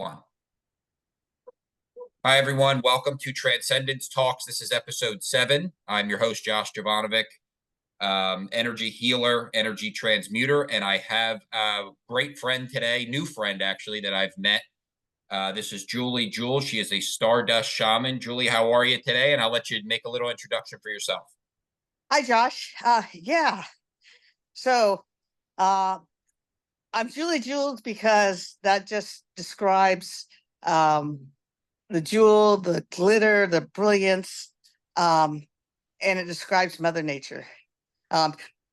One. Hi, everyone. Welcome to Transcendence Talks. This is episode 7. I'm your host, Josh Jovanovic, energy healer, energy transmuter, and I have a great friend today, new friend actually, that I've met. This is Julie Jules. She is a Stardust Shaman. Julie, how are you today? And I'll let you make a little introduction for yourself. Hi, Josh. So I'm Julie Jules because that just describes the jewel, the glitter, the brilliance, and it describes Mother Nature.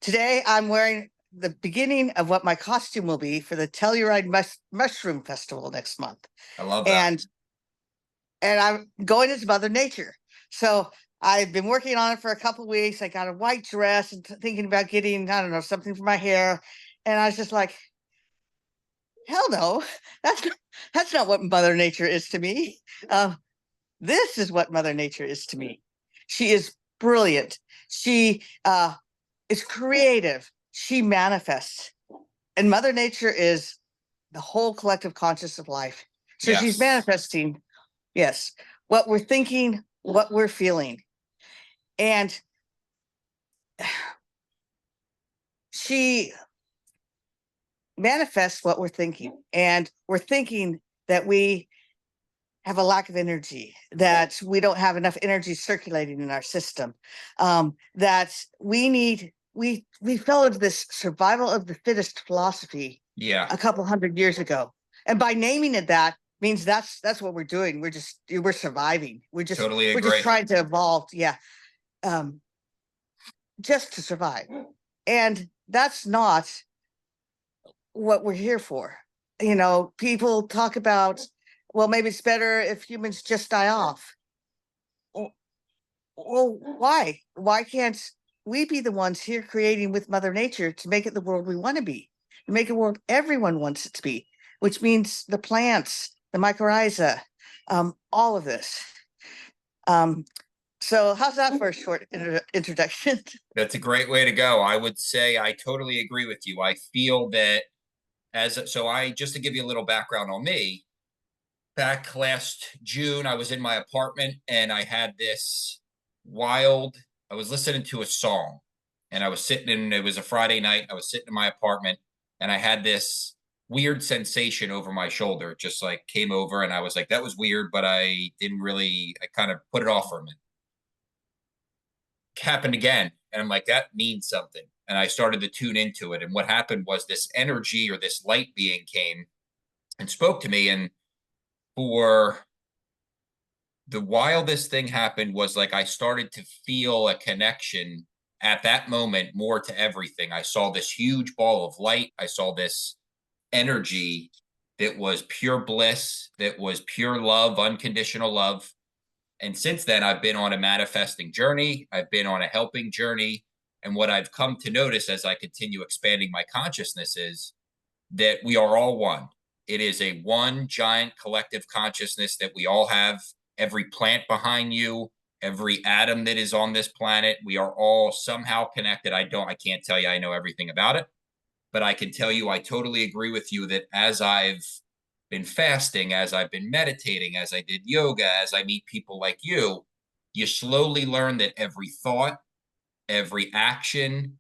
Today, I'm wearing the beginning of what my costume will be for the Telluride Mushroom Festival next month. I love that. And I'm going as Mother Nature. So I've been working on it for a couple of weeks. I got a white dress and thinking about getting, I don't know, something for my hair. And I was just like, hell no, that's not what Mother Nature is to me. This is what Mother Nature is to me. She is brilliant. She is creative. She manifests. And Mother Nature is the whole collective consciousness of life. So Yes. she's manifesting, yes, what we're thinking, what we're feeling. And she manifests what we're thinking. And we're thinking that we have a lack of energy, that we don't have enough energy circulating in our system, that we fell into this survival of the fittest philosophy a couple hundred years ago. And by naming it that means that's what we're doing. We're surviving. We're just trying to evolve. Yeah. Just to survive. And that's not what we're here for. You know, people talk about, well, maybe it's better if humans just die off. Well, why? Why can't we be the ones here creating with Mother Nature to make it the world we want to be, to make a world everyone wants it to be, which means the plants, the mycorrhiza, all of this. So how's that for a short introduction? That's a great way to go. I would say I totally agree with you. I feel that just to give you a little background on me, back last June, I was in my apartment and I had this I was listening to a song and it was a Friday night. I was sitting in my apartment and I had this weird sensation over my shoulder. It just like came over and I was like, that was weird, but I kind of put it off for a minute. Happened again. And I'm like, that means something. And I started to tune into it. And what happened was this energy or this light being came and spoke to me. And for the while this thing happened was like I started to feel a connection at that moment more to everything. I saw this huge ball of light. I saw this energy that was pure bliss, that was pure love, unconditional love. And since then, I've been on a manifesting journey. I've been on a helping journey. And what I've come to notice as I continue expanding my consciousness is that we are all one. It is a one giant collective consciousness that we all have. Every plant behind you, every atom that is on this planet, we are all somehow connected. I can't tell you I know everything about it, but I can tell you I totally agree with you that as I've been fasting, as I've been meditating, as I did yoga, as I meet people like you slowly learn that every thought, every action,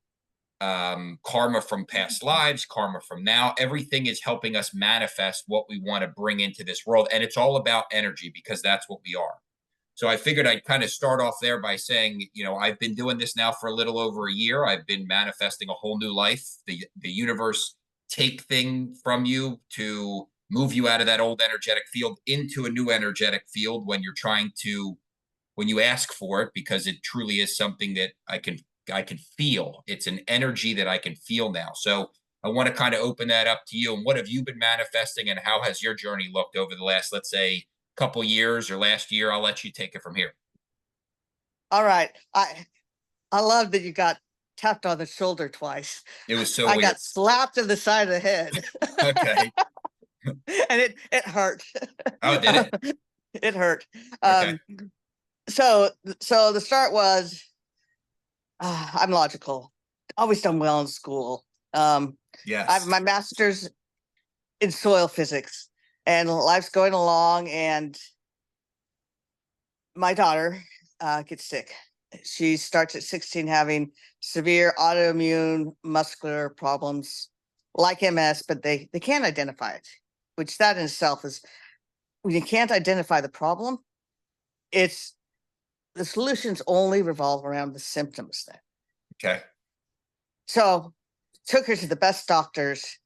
karma from past lives, karma from now, everything is helping us manifest what we want to bring into this world. And it's all about energy because that's what we are. So I figured I'd kind of start off there by saying, I've been doing this now for a little over a year. I've been manifesting a whole new life. The universe take thing from you to move you out of that old energetic field into a new energetic field when you ask for it, because it truly is something that I can feel. It's an energy that I can feel now. So I want to kind of open that up to you. And what have you been manifesting and how has your journey looked over the last, let's say, couple years or last year? I'll let you take it from here. All right. I love that you got tapped on the shoulder twice. It was so weird. I got slapped in the side of the head. Okay. And it hurt. Oh, did it? It hurt. Okay. So the start was, I'm logical. Always done well in school. Yes. I have my master's in soil physics. and life's going along, and my daughter gets sick. She starts at 16 having severe autoimmune muscular problems like MS, but they can't identify it, which that in itself is, when you can't identify the problem, it's the solutions only revolve around the symptoms then. Okay. So took her to the best doctors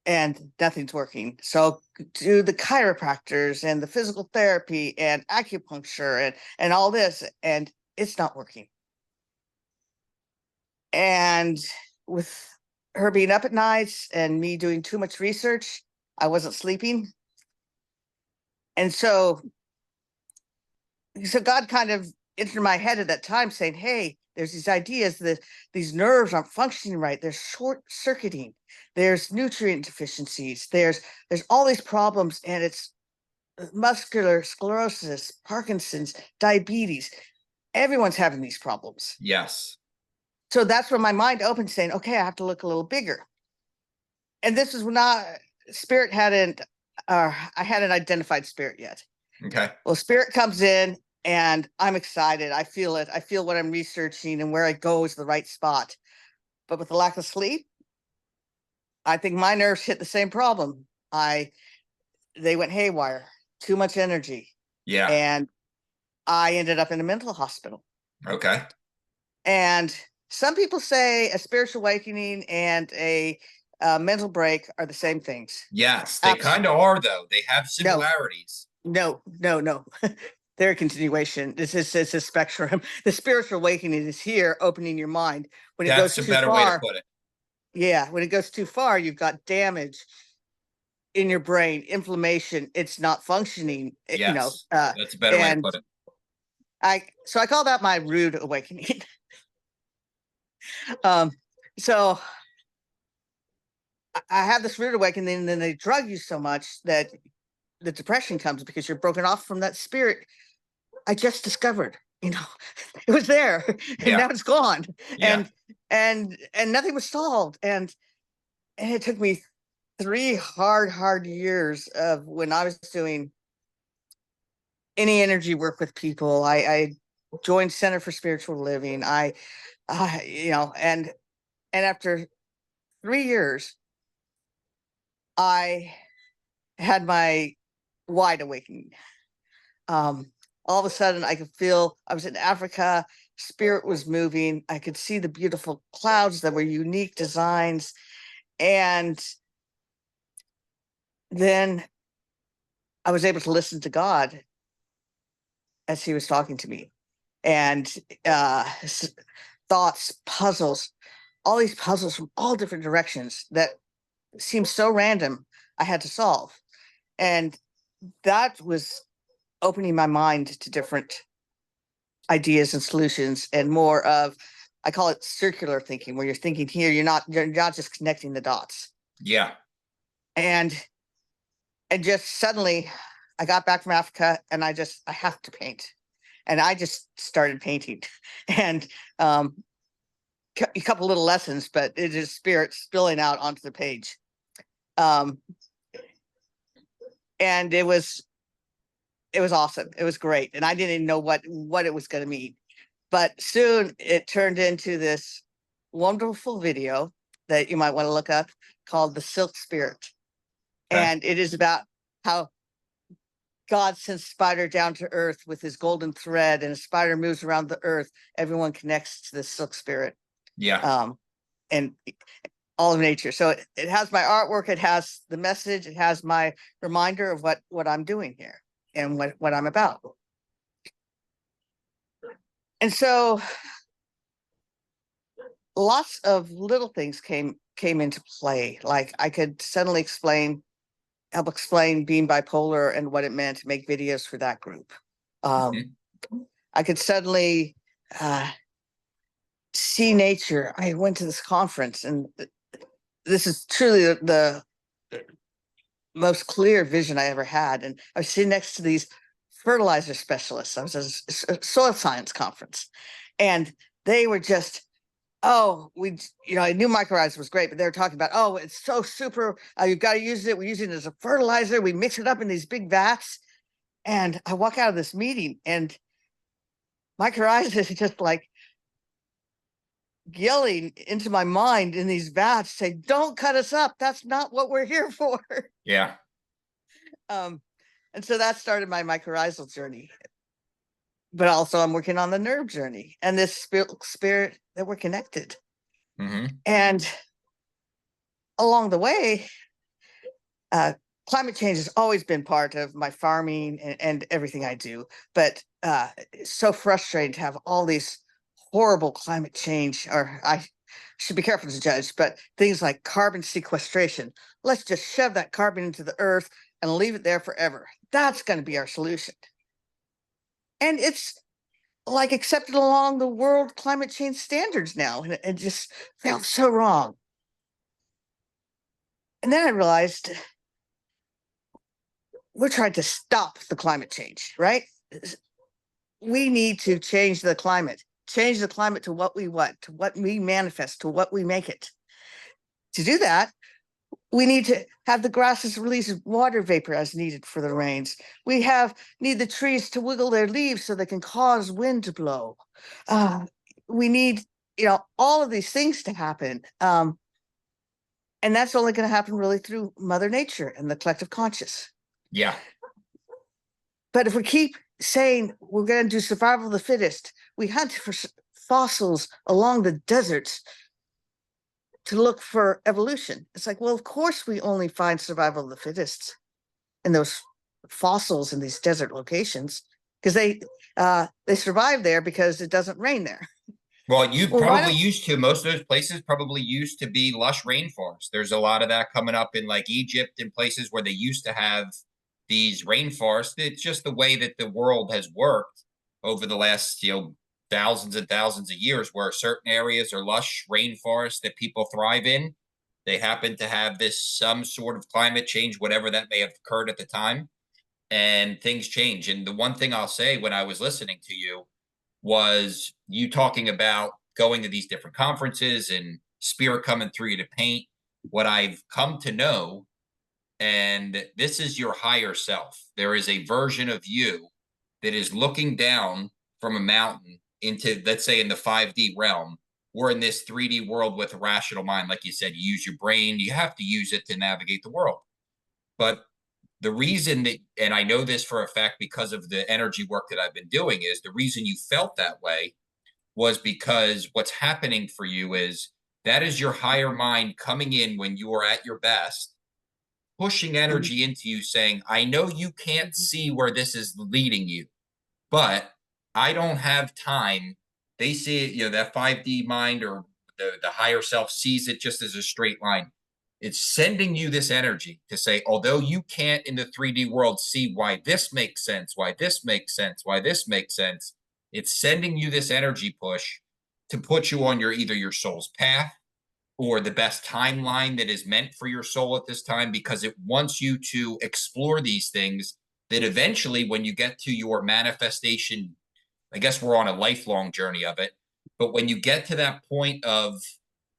and nothing's working. So do the chiropractors and the physical therapy and acupuncture and all this, and it's not working. And with her being up at nights and me doing too much research, I wasn't sleeping. And so God kind of entered my head at that time saying, hey, there's these ideas that these nerves aren't functioning right. There's short circuiting. There's nutrient deficiencies. There's all these problems, and it's muscular sclerosis, Parkinson's, diabetes. Everyone's having these problems. Yes. So that's when my mind opened, saying, okay, I have to look a little bigger. And this is not, spirit hadn't, I hadn't identified spirit yet. Okay. Well, spirit comes in and I'm excited. I feel it. I feel what I'm researching and where I go is the right spot. But with the lack of sleep, I think my nerves hit the same problem. They went haywire, too much energy. Yeah. And I ended up in a mental hospital. Okay. And some people say a spiritual awakening and a mental break are the same things. Yes, they kind of are, though. They have similarities. No. They're a continuation. This is a spectrum. The spiritual awakening is here, opening your mind. When it goes too far, that's a better way to put it. Yeah, when it goes too far, you've got damage in your brain, inflammation. It's not functioning. Yes, that's a better way to put it. I call that my rude awakening. So I have this rude awakening, and then they drug you so much that the depression comes because you're broken off from that spirit I just discovered. It was there, and now it's gone. Yeah. And nothing was solved. And it took me 3 hard years of when I was doing any energy work with people. I joined Center for Spiritual Living. And after 3 years, I had my wide awakening. All of a sudden I could feel, I was in Africa, spirit was moving. I could see the beautiful clouds that were unique designs. And then I was able to listen to God as he was talking to me. And thoughts, puzzles, all these puzzles from all different directions that seemed so random, I had to solve. And that was opening my mind to different ideas and solutions, and more of, I call it circular thinking, where you're thinking here, you're not just connecting the dots. Yeah. And just suddenly I got back from Africa, and I have to paint. And I just started painting. And a couple little lessons, but it is spirit spilling out onto the page. And it was awesome. It was great. And I didn't even know what it was going to mean. But soon it turned into this wonderful video that you might want to look up called The Silk Spirit. Okay. And it is about how God sends spider down to earth with his golden thread, and a spider moves around the earth. Everyone connects to the silk spirit. Yeah. And all of nature. So it has my artwork. It has the message. It has my reminder of what I'm doing here and what I'm about. And so lots of little things came into play. Like I could suddenly help explain being bipolar and what it meant to make videos for that group. I could suddenly see nature. I went to this conference, and this is truly the most clear vision I ever had. And I was sitting next to these fertilizer specialists. I was at a soil science conference, and they were just oh, I knew mycorrhiza was great, but they were talking about, oh, it's so super. You've got to use it. We use it as a fertilizer. We mix it up in these big vats. And I walk out of this meeting and mycorrhiza is just like yelling into my mind in these vats, say, don't cut us up. That's not what we're here for. Yeah. And so that started my mycorrhizal journey. But also I'm working on the nerve journey and this spirit that we're connected. Mm-hmm. And along the way, climate change has always been part of my farming and everything I do. But it's so frustrating to have all these horrible climate change, or I should be careful to judge, but things like carbon sequestration. Let's just shove that carbon into the earth and leave it there forever. That's going to be our solution. And it's like accepted along the world climate change standards now. And it just felt so wrong. And then I realized we're trying to stop the climate change, right? We need to change the climate to what we want, to what we manifest, to what we make it. To do that, we need to have the grasses release water vapor as needed for the rains. We need the trees to wiggle their leaves so they can cause wind to blow. We need, all of these things to happen. And that's only going to happen really through Mother Nature and the collective conscious. Yeah. But if we keep saying we're going to do survival of the fittest, we hunt for fossils along the deserts to look for evolution. It's like, well, of course we only find survival of the fittest in those fossils in these desert locations, because they survive there because it doesn't rain there. Well, you Well, probably used to, most of those places probably used to be lush rainforests. There's a lot of that coming up in like Egypt and places where they used to have these rainforests. It's just the way that the world has worked over the last, thousands and thousands of years, where certain areas are lush rainforests that people thrive in. They happen to have some sort of climate change, whatever that may have occurred at the time, and things change. And the one thing I'll say when I was listening to you was you talking about going to these different conferences and spirit coming through you to paint. What I've come to know, and this is your higher self. There is a version of you that is looking down from a mountain into, let's say, in the 5D realm. We're in this 3D world with a rational mind. Like you said, you use your brain. You have to use it to navigate the world. But the reason that, and I know this for a fact because of the energy work that I've been doing, is the reason you felt that way was because what's happening for you is that is your higher mind coming in when you are at your best, pushing energy into you, saying, I know you can't see where this is leading you, but I don't have time. They see it, that 5D mind or the higher self sees it just as a straight line. It's sending you this energy to say, although you can't in the 3D world see why this makes sense, why this makes sense, why this makes sense, it's sending you this energy push to put you on either your soul's path or the best timeline that is meant for your soul at this time, because it wants you to explore these things that eventually, when you get to your manifestation, I guess we're on a lifelong journey of it, but when you get to that point of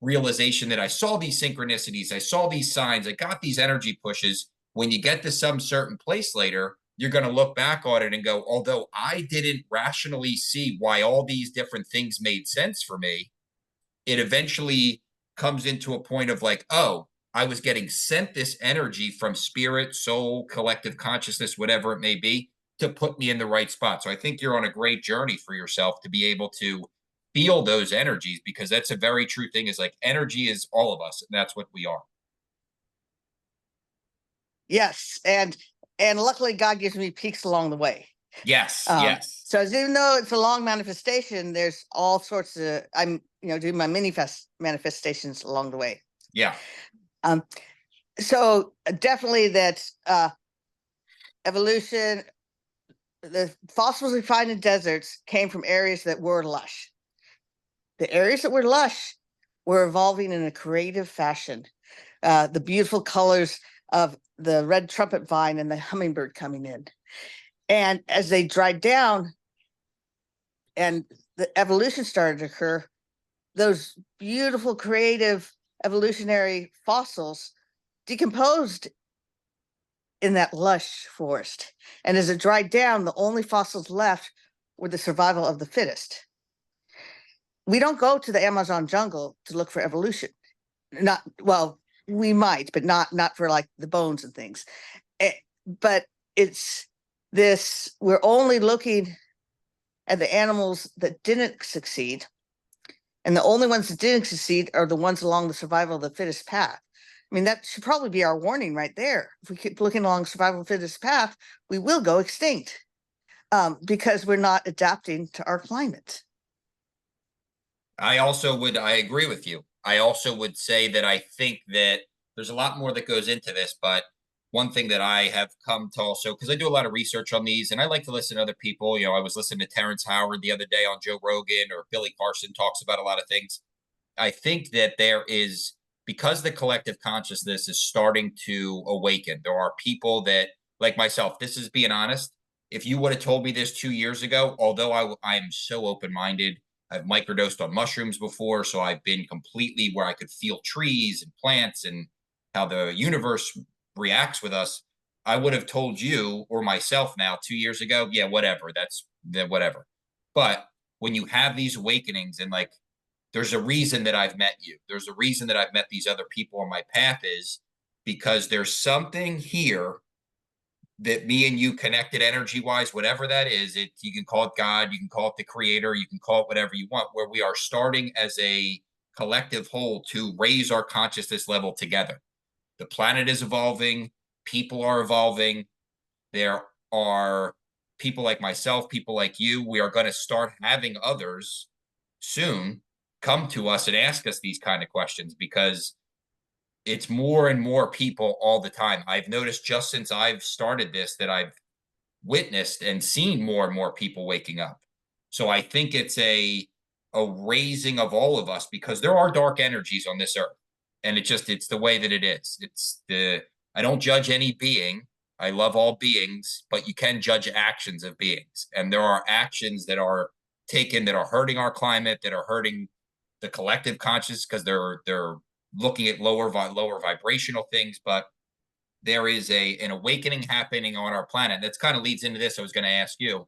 realization that I saw these synchronicities, I saw these signs, I got these energy pushes, when you get to some certain place later, you're going to look back on it and go, although I didn't rationally see why all these different things made sense for me, it eventually comes into a point of like, oh, I was getting sent this energy from spirit, soul, collective consciousness, whatever it may be, to put me in the right spot. So I think you're on a great journey for yourself to be able to feel those energies, because that's a very true thing, is like energy is all of us, and that's what we are. Yes. And luckily God gives me peaks along the way. Yes. Yes. So even though it's a long manifestation, there's all sorts of, I'm, doing my manifestations along the way. Yeah. So definitely that evolution, the fossils we find in deserts came from areas that were lush. The areas that were lush were evolving in a creative fashion. The beautiful colors of the red trumpet vine and the hummingbird coming in. And as they dried down and the evolution started to occur, those beautiful, creative, evolutionary fossils decomposed in that lush forest. And as it dried down, the only fossils left were the survival of the fittest. We don't go to the Amazon jungle to look for evolution. Not well, we might, but not for like the bones and things. But it's this, we're only looking at the animals that didn't succeed. And the only ones that didn't succeed are the ones along the survival of the fittest path. I mean, that should probably be our warning right there. If we keep looking along survival of the fittest path, we will go extinct because we're not adapting to our climate. I agree with you. I also would say that I think that there's a lot more that goes into this, but one thing that I have come to also, because I do a lot of research on these and I like to listen to other people. I was listening to Terrence Howard the other day on Joe Rogan, or Billy Carson talks about a lot of things. I think that there is, because the collective consciousness is starting to awaken, there are people that, like myself, this is being honest. If you would have told me this 2 years ago, although I'm so open-minded, I've microdosed on mushrooms before, so I've been completely where I could feel trees and plants and how the universe reacts with us. I would have told you or myself now 2 years ago, yeah, whatever, that's whatever. But when you have these awakenings and like, there's a reason that I've met you. There's a reason that I've met these other people on my path, is because there's something here that me and you connected energy wise, whatever that is. You can call it God, you can call it the creator, you can call it whatever you want, where we are starting as a collective whole to raise our consciousness level together. The planet is evolving, people are evolving. There are people like myself, people like you. We are going to start having others soon come to us and ask us these kind of questions, because it's more and more people all the time. I've noticed just since I've started this that I've witnessed and seen more and more people waking up. So I think it's a raising of all of us, because there are dark energies on this earth. And it's the way that it is. I don't judge any being. I love all beings, but you can judge actions of beings. And there are actions that are taken that are hurting our climate, that are hurting the collective conscious, because they're looking at lower vibrational things. But there is an awakening happening on our planet. That's kind of leads into this. I was going to ask you,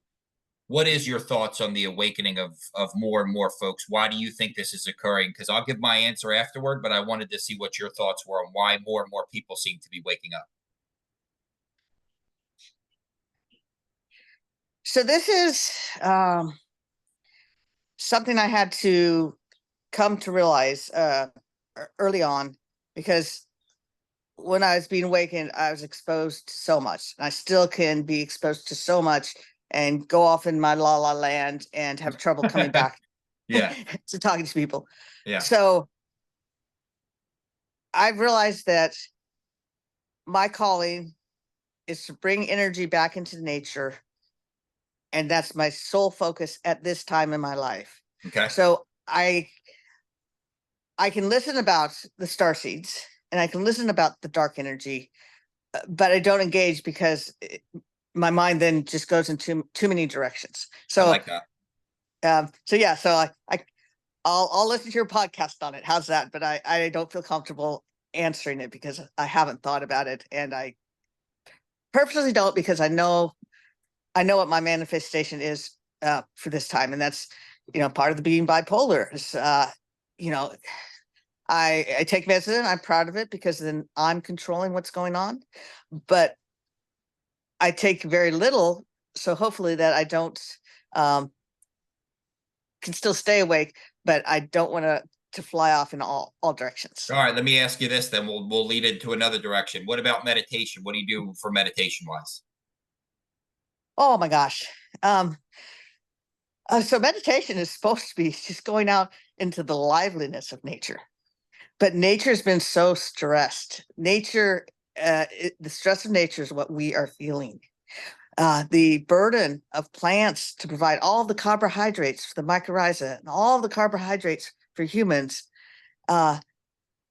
what is your thoughts on the awakening of more and more folks? Why do you think this is occurring? Because I'll give my answer afterward, but I wanted to see what your thoughts were on why more and more people seem to be waking up. So this is something I had to come to realize early on, because when I was being awakened, I was exposed to so much. I still can be exposed to so much and go off in my la la land and have trouble coming back Yeah. to talking to people. Yeah. So I've realized that my calling is to bring energy back into nature. And that's my sole focus at this time in my life. Okay. So I can listen about the star seeds and I can listen about the dark energy, but I don't engage because my mind then just goes into too many directions. So I like that. I'll listen to your podcast on it. How's that? But I don't feel comfortable answering it because I haven't thought about it, and I purposely don't, because I know what my manifestation is for this time, and that's part of the being bipolar is I take medicine. I'm proud of it because then I'm controlling what's going on, but I take very little, so hopefully that I don't can still stay awake, but I don't want to fly off in all directions. All right, let me ask you this then. We'll lead into another direction. What about meditation? What do you do for meditation wise? Oh my gosh. So meditation is supposed to be just going out into the liveliness of nature, but nature's been so stressed. The stress of nature is what we are feeling. The burden of plants to provide all the carbohydrates for the mycorrhiza and all the carbohydrates for humans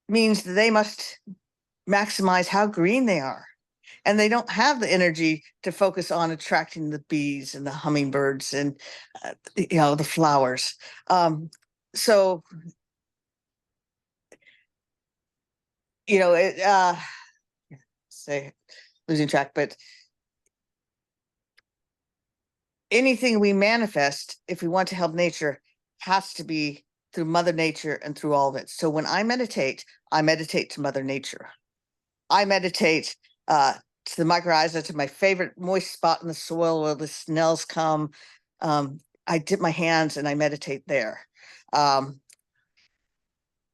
means that they must maximize how green they are. And they don't have the energy to focus on attracting the bees and the hummingbirds and the flowers. So you know, say losing track, but anything we manifest, if we want to help nature, has to be through Mother Nature and through all of it. So when I meditate to Mother Nature. I meditate to the mycorrhiza, to my favorite moist spot in the soil where the snails come. I dip my hands and I meditate there. Um,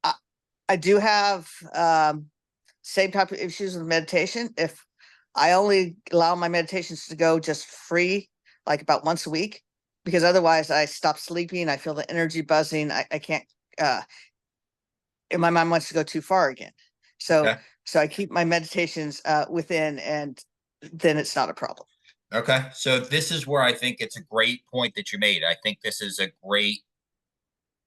I, I do have same type of issues with meditation. If I only allow my meditations to go just free, like about once a week, because otherwise I stop sleeping. I feel the energy buzzing. I can't, and my mind wants to go too far again. So, Okay. so I keep my meditations within, and then it's not a problem. Okay. So this is where I think it's a great point that you made. I think this is a great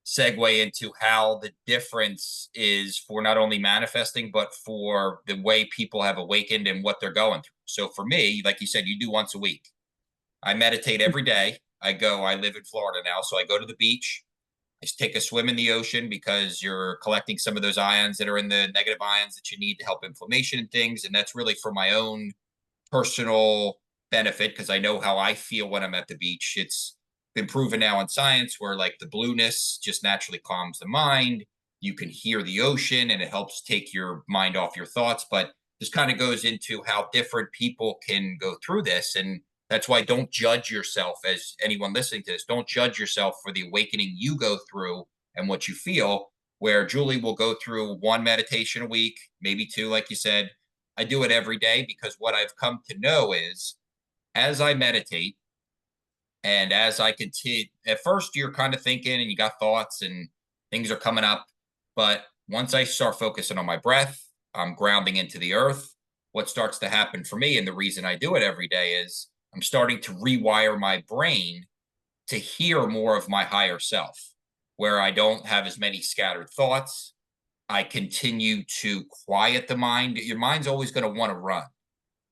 segue into how the difference is for not only manifesting, but for the way people have awakened and what they're going through. So for me, like you said, you do once a week. I meditate every day. I live in Florida now. So I go to the beach. I take a swim in the ocean because you're collecting some of those ions that are in the negative ions that you need to help inflammation and things. And that's really for my own personal benefit because I know how I feel when I'm at the beach. It's been proven now in science where like the blueness just naturally calms the mind. You can hear the ocean and it helps take your mind off your thoughts. But this kind of goes into how different people can go through this. And that's why don't judge yourself as anyone listening to this. Don't judge yourself for the awakening you go through and what you feel. Where Julie will go through one meditation a week, maybe two, like you said. I do it every day because what I've come to know is as I meditate and as I continue, at first you're kind of thinking and you got thoughts and things are coming up. But once I start focusing on my breath, I'm grounding into the earth. What starts to happen for me, and the reason I do it every day, is I'm starting to rewire my brain to hear more of my higher self, where I don't have as many scattered thoughts. I continue to quiet the mind. Your mind's always going to want to run.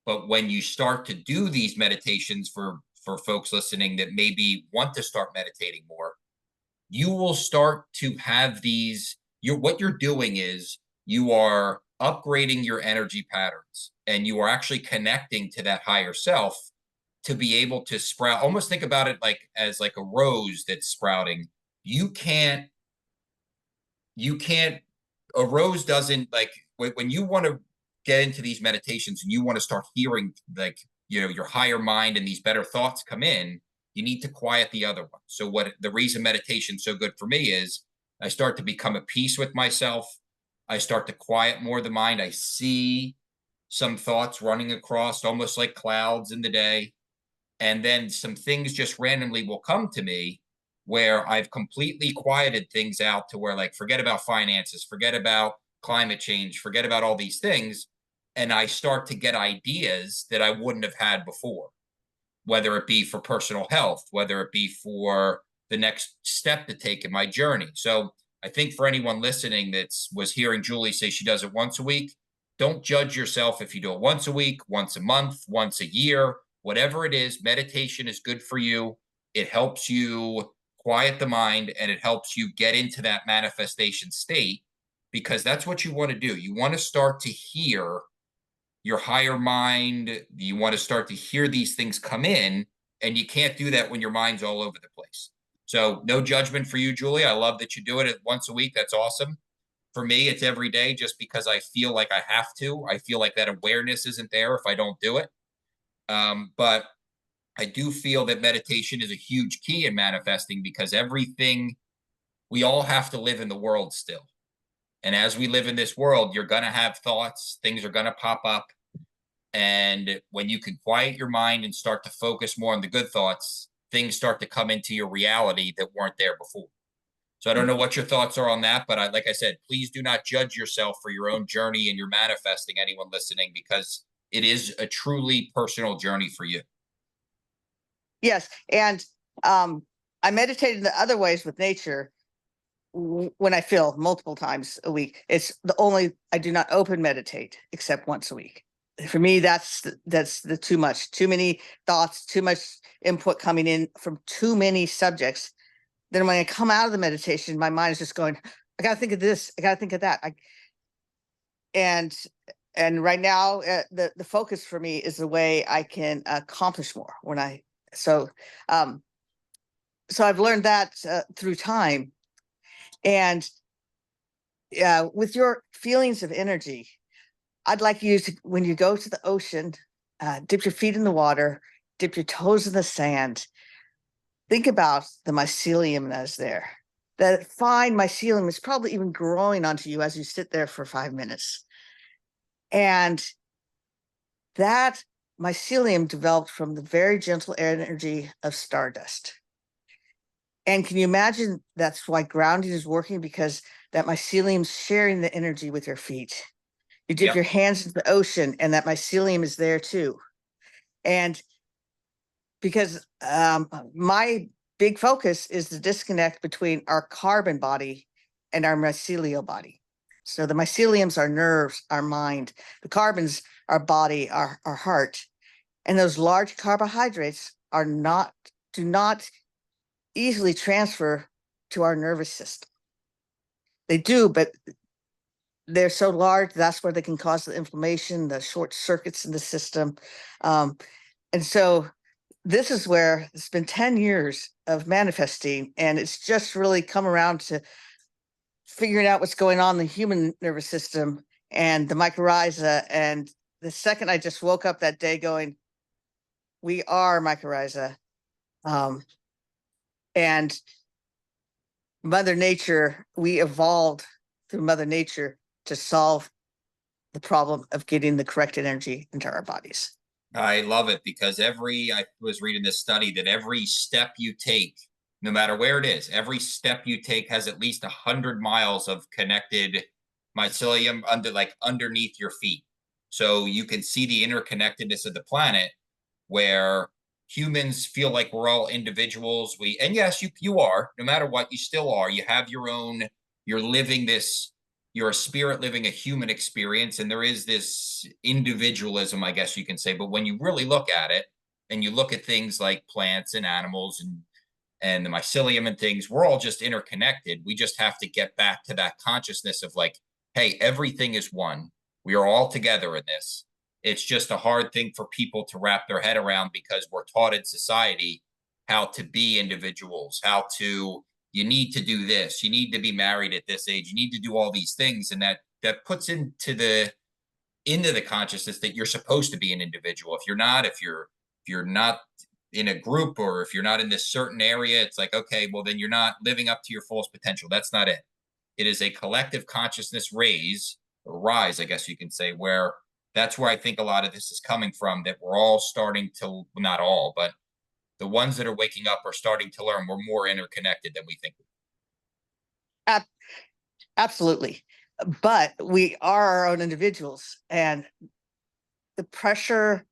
But when you start to do these meditations for folks listening that maybe want to start meditating more, you will start to have these what you're doing is you are upgrading your energy patterns and you are actually connecting to that higher self to be able to sprout. Almost think about it like as like a rose that's sprouting. You can't you can't a rose doesn't like when you want to get into these meditations and you want to start hearing like your higher mind and these better thoughts come in, you need to quiet the other one. So what the reason meditation's so good for me is I start to become at peace with myself. I start to quiet more the mind. I see some thoughts running across almost like clouds in the day, and then some things just randomly will come to me where I've completely quieted things out to where like forget about finances, forget about climate change, forget about all these things, and I start to get ideas that I wouldn't have had before, whether it be for personal health, whether it be for the next step to take in my journey. So I think for anyone listening that was hearing Julie say she does it once a week, don't judge yourself if you do it once a week, once a month, once a year, whatever it is. Meditation is good for you. It helps you quiet the mind and it helps you get into that manifestation state because that's what you want to do. You want to start to hear your higher mind. You want to start to hear these things come in, and you can't do that when your mind's all over the place. So, no judgment for you, Julie. I love that you do it once a week. That's awesome. For me, it's every day just because I feel like I have to. I feel like that awareness isn't there if I don't do it. But I do feel that meditation is a huge key in manifesting because everything we all have to live in the world still. And as we live in this world, you're going to have thoughts, things are going to pop up. And when you can quiet your mind and start to focus more on the good thoughts, things start to come into your reality that weren't there before. So I don't know what your thoughts are on that, but like I said, please do not judge yourself for your own journey and your manifesting, anyone listening, because it is a truly personal journey for you. Yes, and I meditate in the other ways with nature when I feel multiple times a week. It's the only I do not open meditate except once a week. For me, that's the too much, too many thoughts, too much input coming in from too many subjects. Then when I come out of the meditation, my mind is just going, I got to think of this, I got to think of that. and and right now, the focus for me is the way I can accomplish more when I so um so I've learned that through time. And with your feelings of energy, I'd like you to, when you go to the ocean, dip your feet in the water, dip your toes in the sand. Think about the mycelium that's there. That fine mycelium is probably even growing onto you as you sit there for 5 minutes. And that mycelium developed from the very gentle energy of stardust. And can you imagine that's why grounding is working? Because that mycelium's sharing the energy with your feet. You dip Yep. your hands into the ocean, and that mycelium is there too. And because my big focus is the disconnect between our carbon body and our mycelial body. So the myceliums are nerves, our mind, the carbons, our body, our heart. And those large carbohydrates do not easily transfer to our nervous system. They do, but they're so large, that's where they can cause the inflammation, the short circuits in the system. Um, and so this is where it's been 10 years of manifesting, and it's just really come around to figuring out what's going on in the human nervous system and the mycorrhiza. And the second I just woke up that day going, we are mycorrhiza. Um, and Mother Nature, we evolved through Mother Nature to solve the problem of getting the correct energy into our bodies. I love it because I was reading this study that every step you take, no matter where it is, every step you take has at least 100 miles of connected mycelium underneath your feet. So you can see the interconnectedness of the planet where humans feel like we're all individuals. And yes, you are, no matter what, you still are. You have your own, you're living this, you're a spirit living a human experience, and there is this individualism, I guess you can say. But when you really look at it, and you look at things like plants and animals and the mycelium and things, we're all just interconnected. We just have to get back to that consciousness of like, hey, everything is one. We are all together in this. It's just a hard thing for people to wrap their head around because we're taught in society how to be individuals, how to, you need to do this, you need to be married at this age, you need to do all these things. And that puts into the consciousness that you're supposed to be an individual. If you're not in a group, or if you're not in this certain area, it's like, okay, well, then you're not living up to your fullest potential. That's not it. It is a collective consciousness rise, I guess you can say, where that's where I think a lot of this is coming from, that we're all starting to, well, not all, but the ones that are waking up are starting to learn we're more interconnected than we think. Ab- Absolutely. But we are our own individuals, and the pressure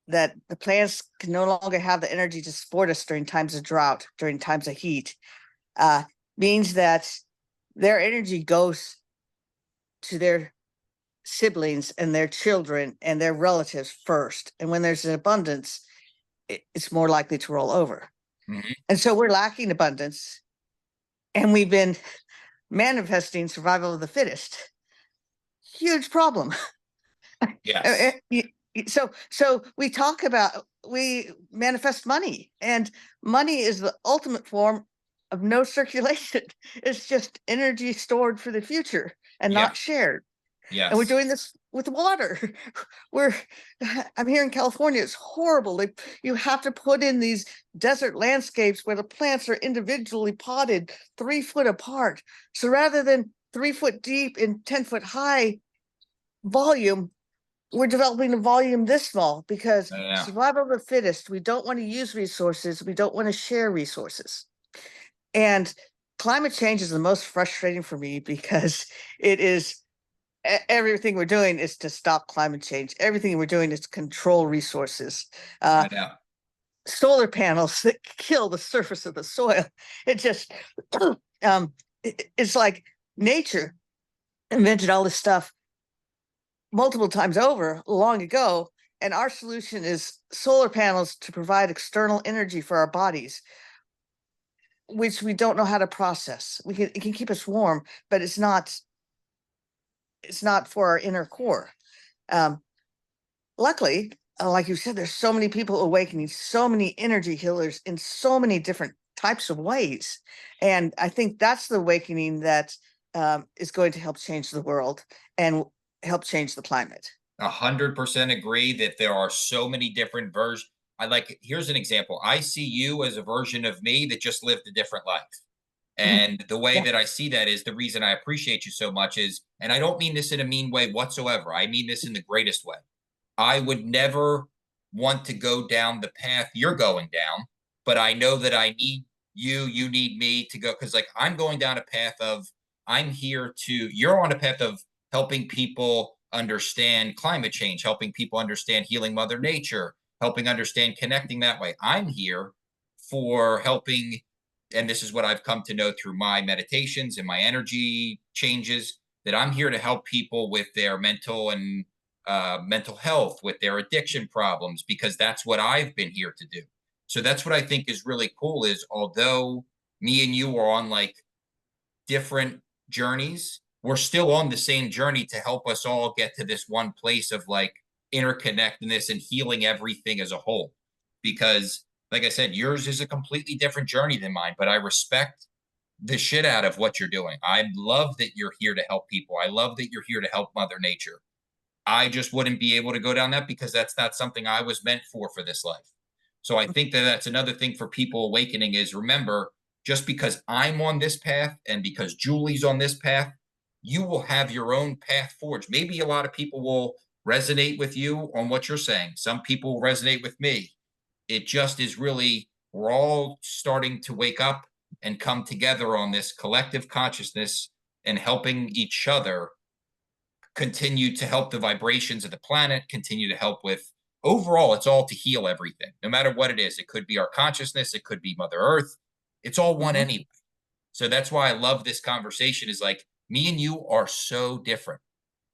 that the plants can no longer have the energy to support us during times of drought, during times of heat, uh, means that their energy goes to their siblings and their children and their relatives first. And when there's an abundance, it's more likely to roll over. Mm-hmm. And so we're lacking abundance, and we've been manifesting survival of the fittest. Huge problem. Yes. So we manifest money, and money is the ultimate form of no circulation. It's just energy stored for the future and Yeah. not shared. And we're Yes. doing this with water. We're I'm here in California. It's horrible. Like, you have to put in these desert landscapes where the plants are individually potted 3 foot apart. So rather than 3 foot deep and 10 foot high volume, we're developing a volume this small because Yeah. survival of the fittest. We don't want to use resources. We don't want to share resources. And climate change is the most frustrating for me because it is everything we're doing is to stop climate change. Everything we're doing is to control resources. Uh, I know. Solar panels that kill the surface of the soil. It just, it's like nature invented all this stuff multiple times over long ago. And our solution is solar panels to provide external energy for our bodies, which we don't know how to process. It can keep us warm, but it's not it's not for our inner core. Um, Luckily, like you said, there's so many people awakening, so many energy healers in so many different types of ways. And I think that's the awakening that is going to help change the world and help change the climate. 100% agree that there are so many different versions. Here's an example. I see you as a version of me that just lived a different life. Mhm. And the way Yeah. that I see that is the reason I appreciate you so much is, and I don't mean this in a mean way whatsoever. I mean this in the greatest way. I would never want to go down the path you're going down, but I know that I need you, you need me to go, because like I'm going down a path of, you're on a path of helping people understand climate change, helping people understand healing Mother Nature, helping understand connecting that way. I'm here for helping, and this is what I've come to know through my meditations and my energy changes, that I'm here to help people with their mental health, with their addiction problems, because that's what I've been here to do. So that's what I think is really cool is, although me and you are on like different journeys, we're still on the same journey to help us all get to this one place of like interconnectedness and healing everything as a whole. Because, like I said, yours is a completely different journey than mine, but I respect the shit out of what you're doing. I love that you're here to help people. I love that you're here to help Mother Nature. I just wouldn't be able to go down that because that's not something I was meant for this life. So I think that that's another thing for people awakening is, remember, just because I'm on this path and because Julie's on this path, you will have your own path forged. Maybe a lot of people will resonate with you on what you're saying. Some people will resonate with me. It just is really, we're all starting to wake up and come together on this collective consciousness and helping each other continue to help the vibrations of the planet, continue to help with, overall, it's all to heal everything, no matter what it is. It could be our consciousness, it could be Mother Earth. It's all one Mhm. anyway. So that's why I love this conversation is like, me and you are so different,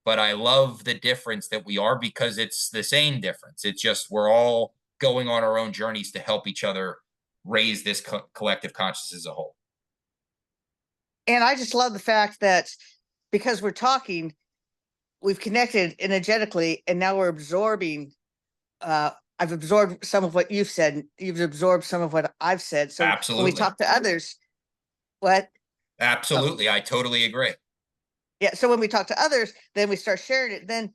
but I love the difference that we are because it's the same difference. It's just we're all going on our own journeys to help each other raise this collective consciousness as a whole. And I just love the fact that because we're talking, we've connected energetically, and now we're absorbing. I've absorbed some of what you've said. You've absorbed some of what I've said. So when we Absolutely. talk to others, what? Oh, Absolutely. I totally agree. yeah. So when we talk to others, then we start sharing it. Then,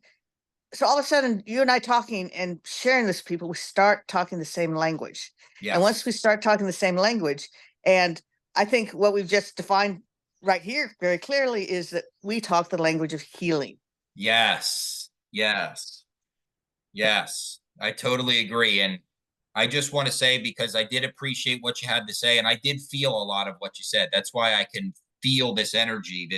so all of a sudden, you and I talking and sharing this with people, we start talking the same language. And Yes. once we start talking the same language, and I think what we've just defined right here very clearly is that we talk the language of healing. Yes. Yes. Yes. I totally agree. And I just want to say, because I did appreciate what you had to say, and I did feel a lot of what you said. That's why I can feel this energy.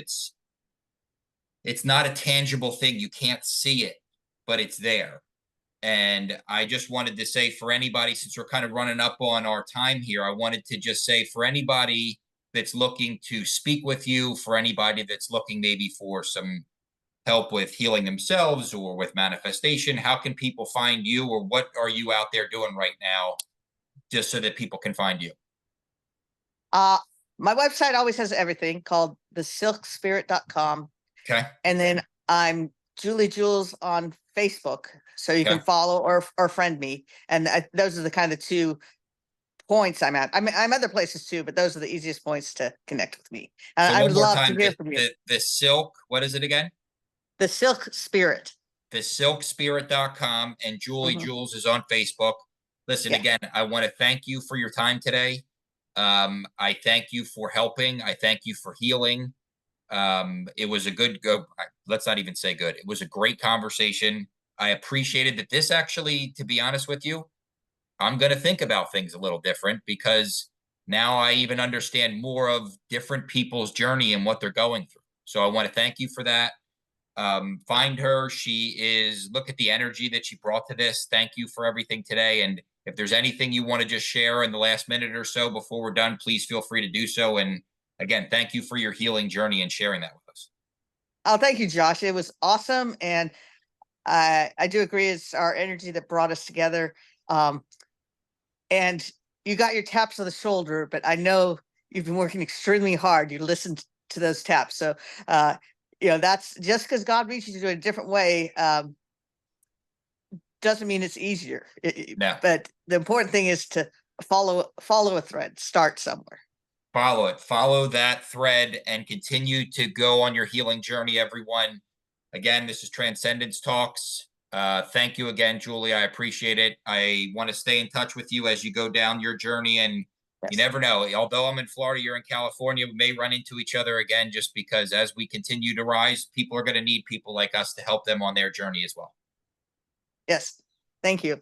It's not a tangible thing. You can't see it, but it's there. And I just wanted to say, for anybody, since we're kind of running up on our time here, I wanted to just say, for anybody that's looking to speak with you, for anybody that's looking maybe for some help with healing themselves or with manifestation, how can people find you, or what are you out there doing right now, just so that people can find you? Uh, my website always has everything called thesilkspirit.com. Okay. And then I'm Julie Jules on Facebook. So you can Okay. follow or friend me. And those are the kind of two points I'm at. I'm other places too, but those are the easiest points to connect with me. So I one would more love to time, hear from you. the silk, what is it again? The Silk Spirit. Thesilkspirit.com, and Julie Mhm. Jules is on Facebook. Listen, Yeah. again, I want to thank you for your time today. I thank you for helping. I thank you for healing. It was a good go. Let's not even say good. It was a great conversation. I appreciated that. This actually, to be honest with you, I'm going to think about things a little different because now I even understand more of different people's journey and what they're going through. So I want to thank you for that. Find her. Look at the energy that she brought to this. Thank you for everything today. And if there's anything you want to just share in the last minute or so before we're done, please feel free to do so. And again, thank you for your healing journey and sharing that with us. Oh, thank you, Josh. It was awesome. And I do agree it's our energy that brought us together. Um, and you got your taps on the shoulder, but I know you've been working extremely hard. You listened to those taps. So uh, that's just because God reaches you in a different way, doesn't mean it's easier. No. But the important thing is to follow a thread, start somewhere. Follow it. Follow that thread and continue to go on your healing journey, everyone. Again, this is Transcendence Talks. Thank you again, Julie. I appreciate it. I want to stay in touch with you as you go down your journey. And you Yes. never know. Although I'm in Florida, you're in California, we may run into each other again, just because as we continue to rise, people are going to need people like us to help them on their journey as well. Yes. Thank you.